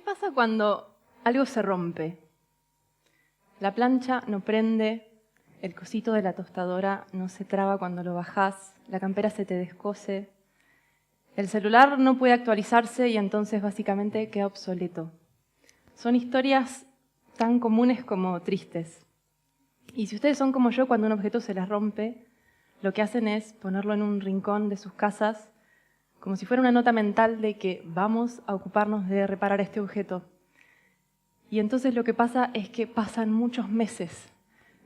pasa cuando algo se rompe? La plancha no prende, el cosito de la tostadora no se traba cuando lo bajás, la campera se te descose, el celular no puede actualizarse y entonces básicamente queda obsoleto. Son historias tan comunes como tristes. Y si ustedes son como yo, cuando un objeto se les rompe, lo que hacen es ponerlo en un rincón de sus casas, como si fuera una nota mental de que vamos a ocuparnos de reparar este objeto. Y entonces lo que pasa es que pasan muchos meses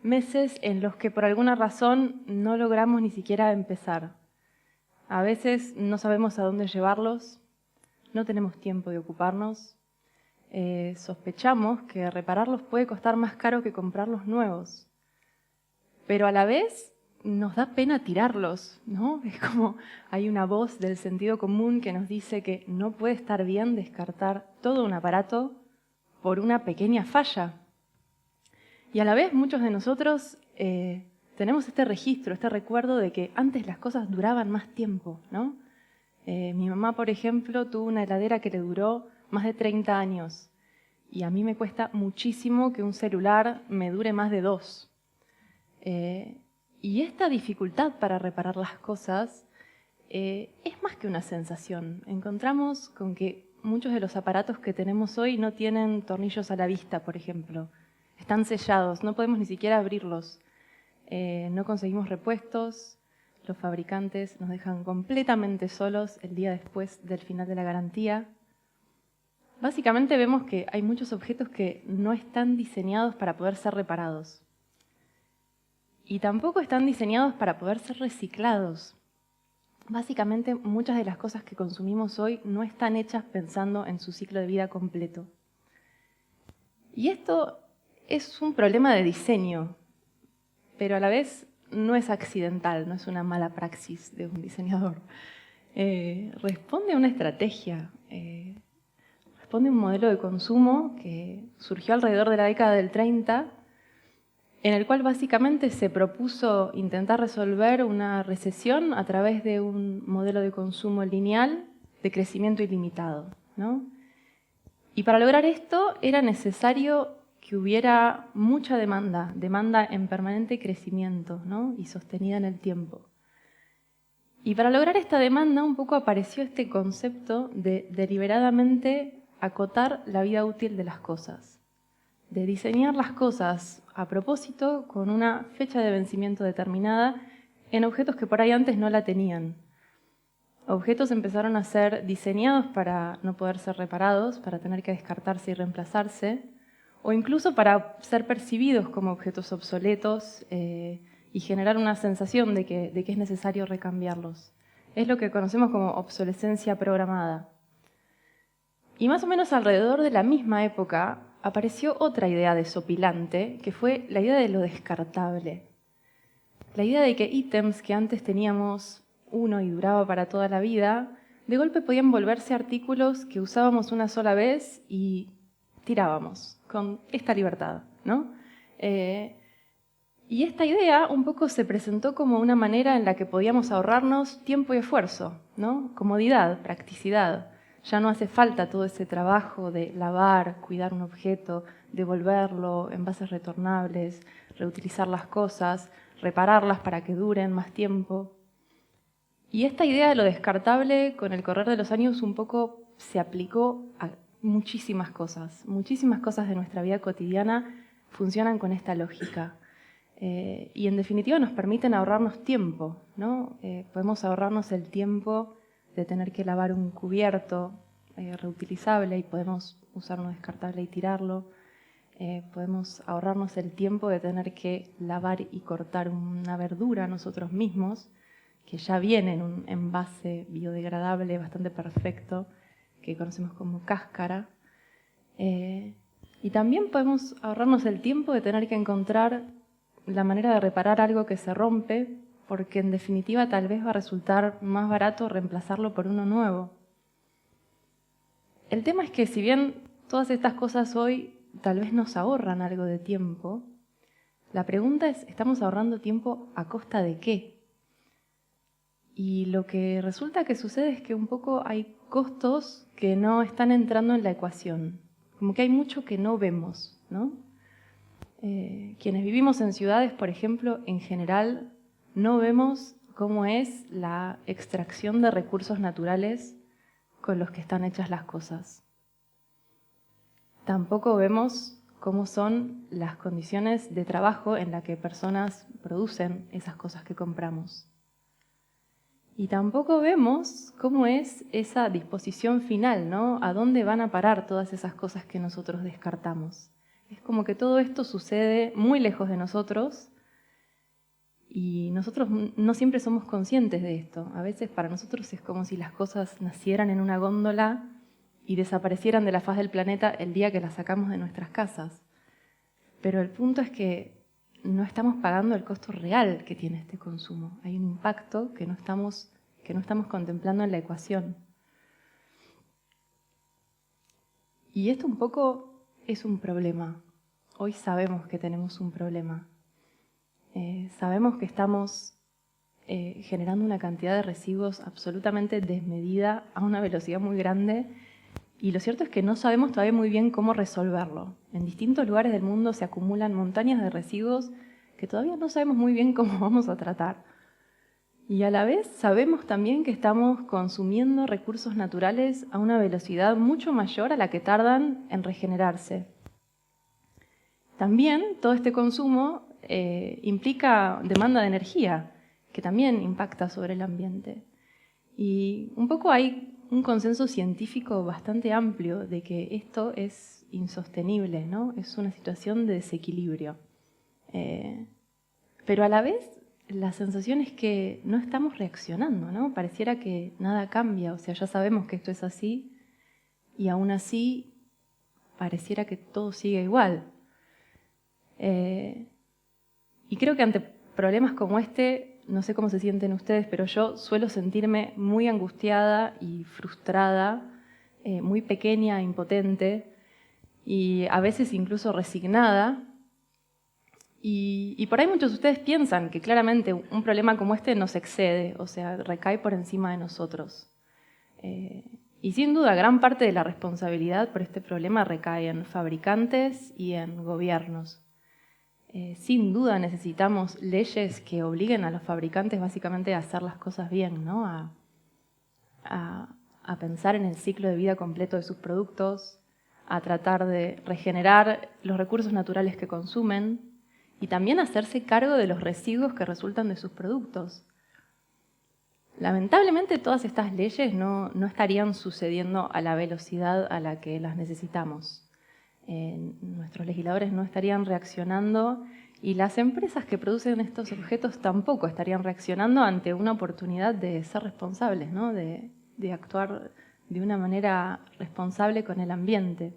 en los que por alguna razón no logramos ni siquiera empezar. A veces no sabemos a dónde llevarlos, no tenemos tiempo de ocuparnos, sospechamos que repararlos puede costar más caro que comprarlos nuevos, pero a la vez nos da pena tirarlos, ¿no? Es como hay una voz del sentido común que nos dice que no puede estar bien descartar todo un aparato por una pequeña falla. Y a la vez muchos de nosotros tenemos este registro, este recuerdo de que antes las cosas duraban más tiempo, ¿no? Mi mamá, por ejemplo, tuvo una heladera que le duró más de 30 años y a mí me cuesta muchísimo que un celular me dure más de 2. Y esta dificultad para reparar las cosas es más que una sensación. Encontramos con que muchos de los aparatos que tenemos hoy no tienen tornillos a la vista, por ejemplo. Están sellados, no podemos ni siquiera abrirlos. No conseguimos repuestos, los fabricantes nos dejan completamente solos el día después del final de la garantía. Básicamente vemos que hay muchos objetos que no están diseñados para poder ser reparados. Y tampoco están diseñados para poder ser reciclados. Básicamente, muchas de las cosas que consumimos hoy no están hechas pensando en su ciclo de vida completo. Y esto es un problema de diseño, pero a la vez no es accidental, no es una mala praxis de un diseñador. Responde a una estrategia, responde a un modelo de consumo que surgió alrededor de la década del 30, en el cual básicamente se propuso intentar resolver una recesión a través de un modelo de consumo lineal de crecimiento ilimitado, ¿no? Y para lograr esto era necesario que hubiera mucha demanda en permanente crecimiento, ¿no? Y sostenida en el tiempo. Y para lograr esta demanda un poco apareció este concepto de deliberadamente acotar la vida útil de las cosas, de diseñar las cosas a propósito con una fecha de vencimiento determinada en objetos que por ahí antes no la tenían. Objetos empezaron a ser diseñados para no poder ser reparados, para tener que descartarse y reemplazarse, o incluso para ser percibidos como objetos obsoletos y generar una sensación de que es necesario recambiarlos. Es lo que conocemos como obsolescencia programada. Y más o menos alrededor de la misma época apareció otra idea desopilante, que fue la idea de lo descartable. La idea de que ítems que antes teníamos uno y duraba para toda la vida, de golpe podían volverse artículos que usábamos una sola vez y tirábamos con esta libertad, ¿no? Y esta idea un poco se presentó como una manera en la que podíamos ahorrarnos tiempo y esfuerzo, ¿no? Comodidad, practicidad. Ya no hace falta todo ese trabajo de lavar, cuidar un objeto, devolverlo, envases retornables, reutilizar las cosas, repararlas para que duren más tiempo. Y esta idea de lo descartable, con el correr de los años, un poco se aplicó a muchísimas cosas. Muchísimas cosas de nuestra vida cotidiana funcionan con esta lógica. Y en definitiva nos permiten ahorrarnos tiempo, ¿no? Podemos ahorrarnos el tiempo de tener que lavar un cubierto reutilizable y podemos usar uno descartable y tirarlo. Podemos ahorrarnos el tiempo de tener que lavar y cortar una verdura nosotros mismos, que ya viene en un envase biodegradable bastante perfecto, que conocemos como cáscara. Y también podemos ahorrarnos el tiempo de tener que encontrar la manera de reparar algo que se rompe, porque en definitiva tal vez va a resultar más barato reemplazarlo por uno nuevo. El tema es que si bien todas estas cosas hoy tal vez nos ahorran algo de tiempo, la pregunta es, ¿estamos ahorrando tiempo a costa de qué? Y lo que resulta que sucede es que un poco hay costos que no están entrando en la ecuación. como que hay mucho que no vemos, ¿no? Quienes vivimos en ciudades, por ejemplo, en general, no vemos cómo es la extracción de recursos naturales con los que están hechas las cosas. Tampoco vemos cómo son las condiciones de trabajo en las que personas producen esas cosas que compramos. Y tampoco vemos cómo es esa disposición final, ¿no? A dónde van a parar todas esas cosas que nosotros descartamos. Es como que todo esto sucede muy lejos de nosotros y nosotros no siempre somos conscientes de esto. A veces para nosotros es como si las cosas nacieran en una góndola y desaparecieran de la faz del planeta el día que las sacamos de nuestras casas. Pero el punto es que no estamos pagando el costo real que tiene este consumo. Hay un impacto que no estamos contemplando en la ecuación. Y esto un poco es un problema. Hoy sabemos que tenemos un problema. Sabemos que estamos generando una cantidad de residuos absolutamente desmedida a una velocidad muy grande y lo cierto es que no sabemos todavía muy bien cómo resolverlo. En distintos lugares del mundo se acumulan montañas de residuos que todavía no sabemos muy bien cómo vamos a tratar. Y a la vez sabemos también que estamos consumiendo recursos naturales a una velocidad mucho mayor a la que tardan en regenerarse. También todo este consumo implica demanda de energía, que también impacta sobre el ambiente. Y un poco hay un consenso científico bastante amplio de que esto es insostenible, ¿no? Es una situación de desequilibrio. Pero a la vez la sensación es que no estamos reaccionando, ¿no? Pareciera que nada cambia, o sea, ya sabemos que esto es así y aún así pareciera que todo sigue igual. Y creo que ante problemas como este, no sé cómo se sienten ustedes, pero yo suelo sentirme muy angustiada y frustrada, muy pequeña, impotente y a veces incluso resignada. Y por ahí muchos de ustedes piensan que claramente un problema como este nos excede, o sea, recae por encima de nosotros. Y sin duda, gran parte de la responsabilidad por este problema recae en fabricantes y en gobiernos. Sin duda necesitamos leyes que obliguen a los fabricantes básicamente a hacer las cosas bien, ¿no? A pensar en el ciclo de vida completo de sus productos, a tratar de regenerar los recursos naturales que consumen y también hacerse cargo de los residuos que resultan de sus productos. Lamentablemente todas estas leyes no estarían sucediendo a la velocidad a la que las necesitamos. Nuestros legisladores no estarían reaccionando y las empresas que producen estos objetos tampoco estarían reaccionando ante una oportunidad de ser responsables, ¿no? de actuar de una manera responsable con el ambiente.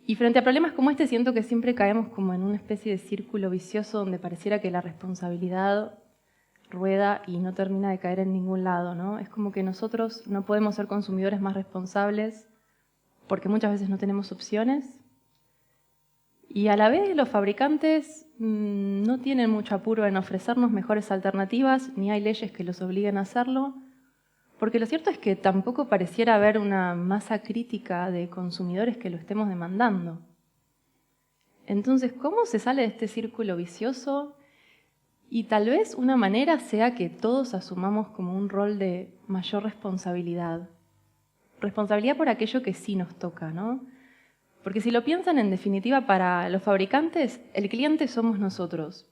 Y frente a problemas como este siento que siempre caemos como en una especie de círculo vicioso donde pareciera que la responsabilidad rueda y no termina de caer en ningún lado, ¿no? Es como que nosotros no podemos ser consumidores más responsables porque muchas veces no tenemos opciones. Y a la vez los fabricantes no tienen mucho apuro en ofrecernos mejores alternativas, ni hay leyes que los obliguen a hacerlo, porque lo cierto es que tampoco pareciera haber una masa crítica de consumidores que lo estemos demandando. Entonces, ¿cómo se sale de este círculo vicioso? Y tal vez una manera sea que todos asumamos como un rol de mayor responsabilidad. Responsabilidad por aquello que sí nos toca, ¿no? Porque si lo piensan, en definitiva, para los fabricantes, el cliente somos nosotros.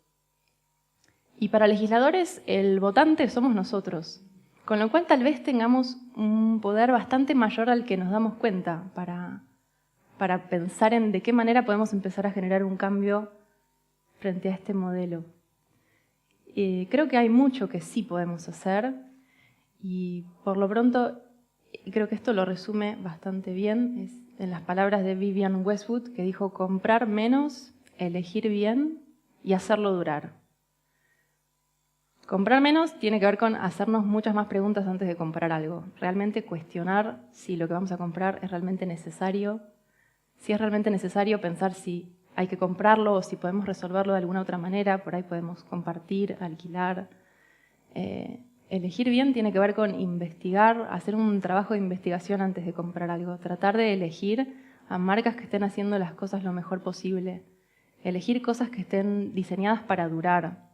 Y para legisladores, el votante somos nosotros. Con lo cual tal vez tengamos un poder bastante mayor al que nos damos cuenta para pensar en de qué manera podemos empezar a generar un cambio frente a este modelo. Creo que hay mucho que sí podemos hacer y por lo pronto creo que esto lo resume bastante bien. Es en las palabras de Vivienne Westwood, que dijo: comprar menos, elegir bien y hacerlo durar. Comprar menos tiene que ver con hacernos muchas más preguntas antes de comprar algo. Realmente cuestionar si lo que vamos a comprar es realmente necesario. Si es realmente necesario, pensar si hay que comprarlo o si podemos resolverlo de alguna otra manera. Por ahí podemos compartir, alquilar. Elegir bien tiene que ver con investigar, hacer un trabajo de investigación antes de comprar algo, tratar de elegir a marcas que estén haciendo las cosas lo mejor posible, elegir cosas que estén diseñadas para durar,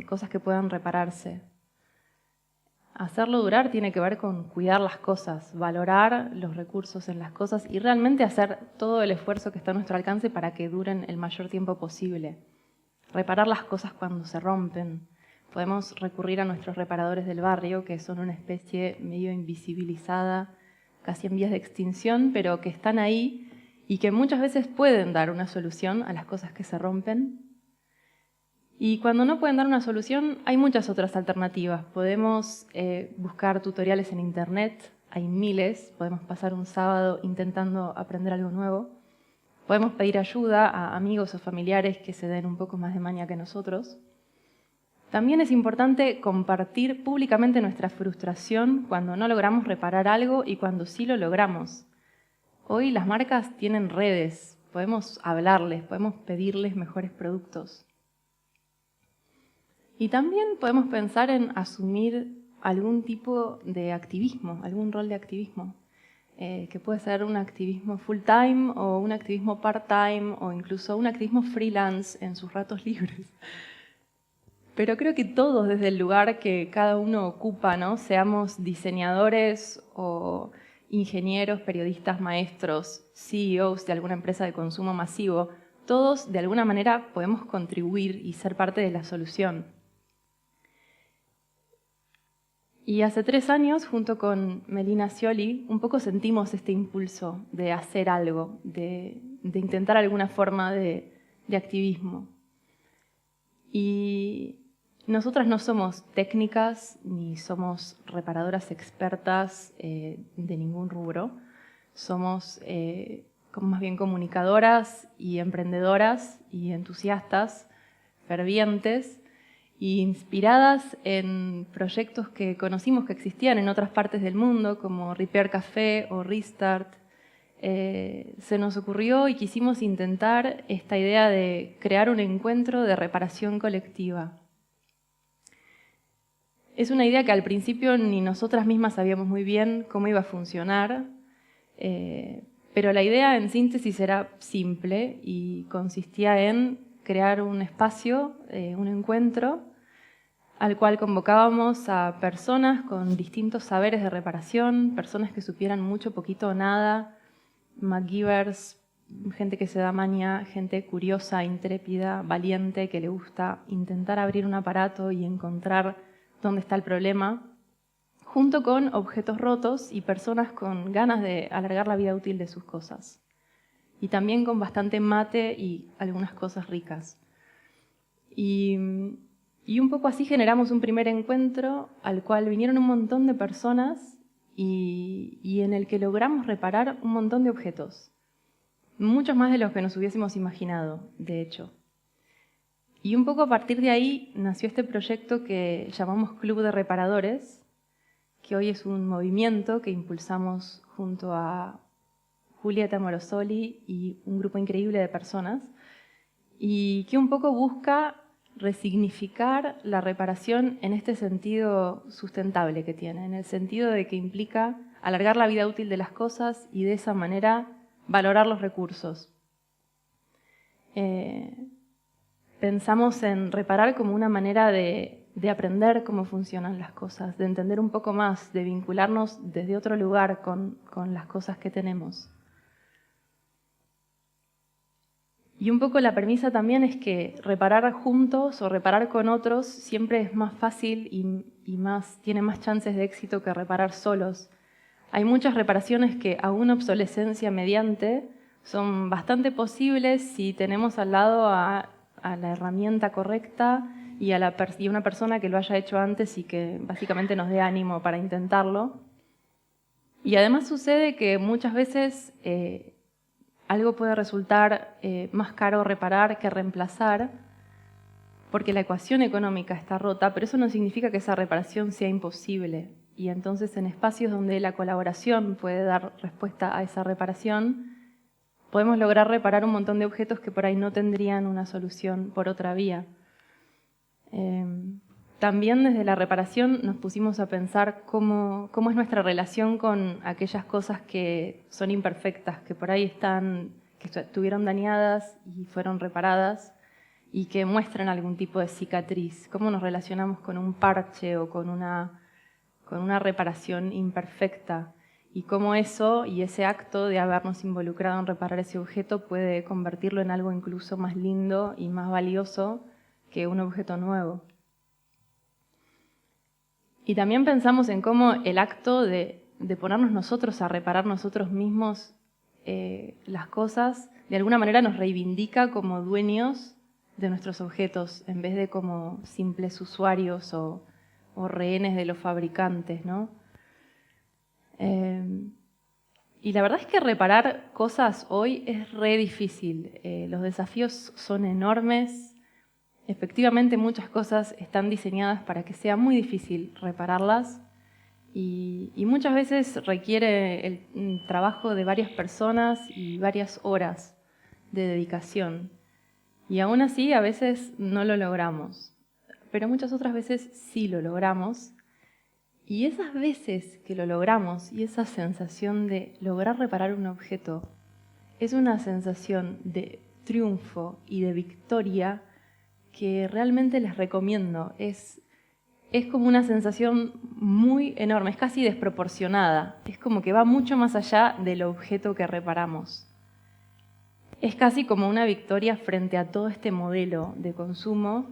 cosas que puedan repararse. Hacerlo durar tiene que ver con cuidar las cosas, valorar los recursos en las cosas y realmente hacer todo el esfuerzo que está a nuestro alcance para que duren el mayor tiempo posible. Reparar las cosas cuando se rompen. Podemos recurrir a nuestros reparadores del barrio, que son una especie medio invisibilizada, casi en vías de extinción, pero que están ahí y que muchas veces pueden dar una solución a las cosas que se rompen. Y cuando no pueden dar una solución, hay muchas otras alternativas. Podemos buscar tutoriales en internet, hay miles, podemos pasar un sábado intentando aprender algo nuevo. Podemos pedir ayuda a amigos o familiares que se den un poco más de maña que nosotros. También es importante compartir públicamente nuestra frustración cuando no logramos reparar algo y cuando sí lo logramos. Hoy las marcas tienen redes, podemos hablarles, podemos pedirles mejores productos. Y también podemos pensar en asumir algún tipo de activismo, algún rol de activismo, que puede ser un activismo full-time o un activismo part-time o incluso un activismo freelance en sus ratos libres. Pero creo que todos desde el lugar que cada uno ocupa, ¿no? Seamos diseñadores o ingenieros, periodistas, maestros, CEOs de alguna empresa de consumo masivo, todos de alguna manera podemos contribuir y ser parte de la solución. Y hace 3 años, junto con Melina Scioli, un poco sentimos este impulso de hacer algo, de intentar alguna forma de activismo. Y nosotras no somos técnicas ni somos reparadoras expertas de ningún rubro. Somos más bien comunicadoras y emprendedoras y entusiastas, fervientes, y inspiradas en proyectos que conocimos que existían en otras partes del mundo, como Repair Café o Restart. Se nos ocurrió y quisimos intentar esta idea de crear un encuentro de reparación colectiva. Es una idea que al principio ni nosotras mismas sabíamos muy bien cómo iba a funcionar, pero la idea en síntesis era simple y consistía en crear un espacio, un encuentro, al cual convocábamos a personas con distintos saberes de reparación, personas que supieran mucho, poquito o nada, MacGyvers, gente que se da maña, gente curiosa, intrépida, valiente, que le gusta intentar abrir un aparato y encontrar dónde está el problema, junto con objetos rotos y personas con ganas de alargar la vida útil de sus cosas. Y también con bastante mate y algunas cosas ricas. Y un poco así generamos un primer encuentro al cual vinieron un montón de personas y en el que logramos reparar un montón de objetos. Muchos más de los que nos hubiésemos imaginado, de hecho. Y un poco a partir de ahí nació este proyecto que llamamos Club de Reparadores, que hoy es un movimiento que impulsamos junto a Julieta Morosoli y un grupo increíble de personas, y que un poco busca resignificar la reparación en este sentido sustentable que tiene, en el sentido de que implica alargar la vida útil de las cosas y de esa manera valorar los recursos. Pensamos en reparar como una manera de aprender cómo funcionan las cosas, de entender un poco más, de vincularnos desde otro lugar con las cosas que tenemos. Y un poco la premisa también es que reparar juntos o reparar con otros siempre es más fácil y tiene más chances de éxito que reparar solos. Hay muchas reparaciones que a una obsolescencia mediante son bastante posibles si tenemos al lado a la herramienta correcta y a una persona que lo haya hecho antes y que básicamente nos dé ánimo para intentarlo. Y además sucede que muchas veces algo puede resultar más caro reparar que reemplazar porque la ecuación económica está rota, pero eso no significa que esa reparación sea imposible. Y entonces en espacios donde la colaboración puede dar respuesta a esa reparación, podemos lograr reparar un montón de objetos que por ahí no tendrían una solución por otra vía. también desde la reparación nos pusimos a pensar cómo es nuestra relación con aquellas cosas que son imperfectas, que por ahí que estuvieron dañadas y fueron reparadas y que muestran algún tipo de cicatriz. Cómo nos relacionamos con un parche o con una reparación imperfecta y cómo eso y ese acto de habernos involucrado en reparar ese objeto puede convertirlo en algo incluso más lindo y más valioso que un objeto nuevo. Y también pensamos en cómo el acto de ponernos nosotros a reparar nosotros mismos las cosas, de alguna manera nos reivindica como dueños de nuestros objetos, en vez de como simples usuarios o rehenes de los fabricantes, ¿no? Y la verdad es que reparar cosas hoy es re difícil. Los desafíos son enormes. Efectivamente, muchas cosas están diseñadas para que sea muy difícil repararlas y muchas veces requiere el trabajo de varias personas y varias horas de dedicación. Y aún así, a veces no lo logramos, pero muchas otras veces sí lo logramos. Y esas veces que lo logramos y esa sensación de lograr reparar un objeto es una sensación de triunfo y de victoria que realmente les recomiendo. Es como una sensación muy enorme, es casi desproporcionada. Es como que va mucho más allá del objeto que reparamos. Es casi como una victoria frente a todo este modelo de consumo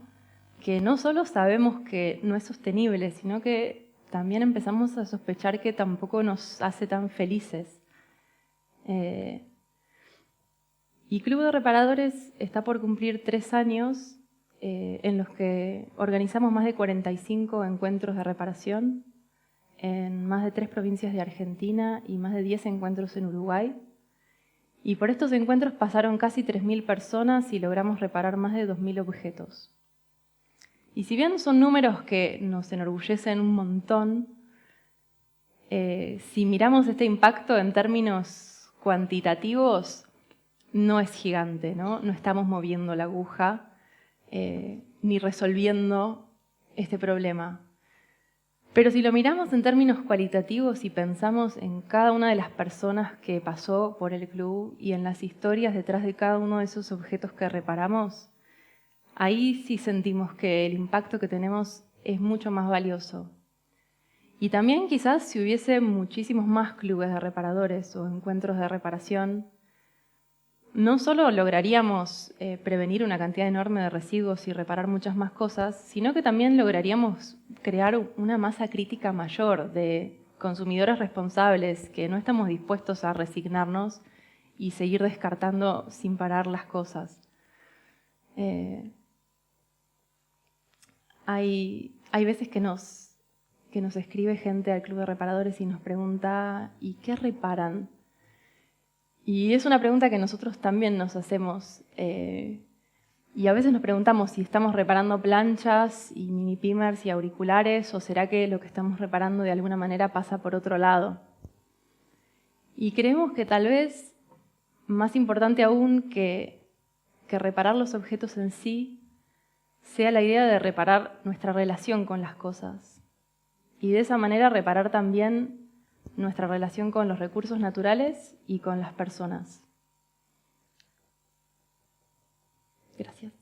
que no solo sabemos que no es sostenible, sino que también empezamos a sospechar que tampoco nos hace tan felices. Y Club de Reparadores está por cumplir 3 años en los que organizamos más de 45 encuentros de reparación en más de 3 provincias de Argentina y más de 10 encuentros en Uruguay. Y por estos encuentros pasaron casi 3.000 personas y logramos reparar más de 2.000 objetos. Y si bien son números que nos enorgullecen un montón, si miramos este impacto en términos cuantitativos, no es gigante, ¿no? No estamos moviendo la aguja ni resolviendo este problema. Pero si lo miramos en términos cualitativos y pensamos en cada una de las personas que pasó por el club y en las historias detrás de cada uno de esos objetos que reparamos, ahí sí sentimos que el impacto que tenemos es mucho más valioso. Y también quizás si hubiese muchísimos más clubes de reparadores o encuentros de reparación, no solo lograríamos prevenir una cantidad enorme de residuos y reparar muchas más cosas, sino que también lograríamos crear una masa crítica mayor de consumidores responsables que no estamos dispuestos a resignarnos y seguir descartando sin parar las cosas. Hay veces que nos escribe gente al Club de Reparadores y nos pregunta ¿y qué reparan? Y es una pregunta que nosotros también nos hacemos y a veces nos preguntamos si estamos reparando planchas y mini pimmers y auriculares o será que lo que estamos reparando de alguna manera pasa por otro lado. Y creemos que tal vez más importante aún que reparar los objetos en sí sea la idea de reparar nuestra relación con las cosas y de esa manera reparar también nuestra relación con los recursos naturales y con las personas. Gracias.